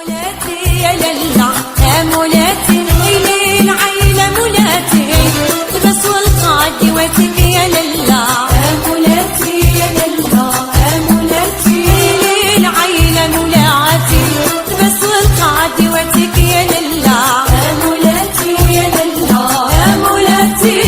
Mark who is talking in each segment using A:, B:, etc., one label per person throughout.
A: مولاتي يا للا يا مولاتي ويلي العيلة مولاتي بس والقعد واتك يا للا يا مولاتي يا للا يا مولاتي ويلي العيلة مولاتي بس والقعد واتك يا للا يا مولاتي يا للا يا مولاتي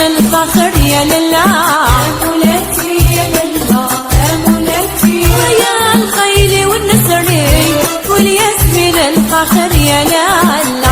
A: الفخر يا للا مولاتي يا للا يا مولاتي ويا الخيل والنسر والياسمين الفخر يا للا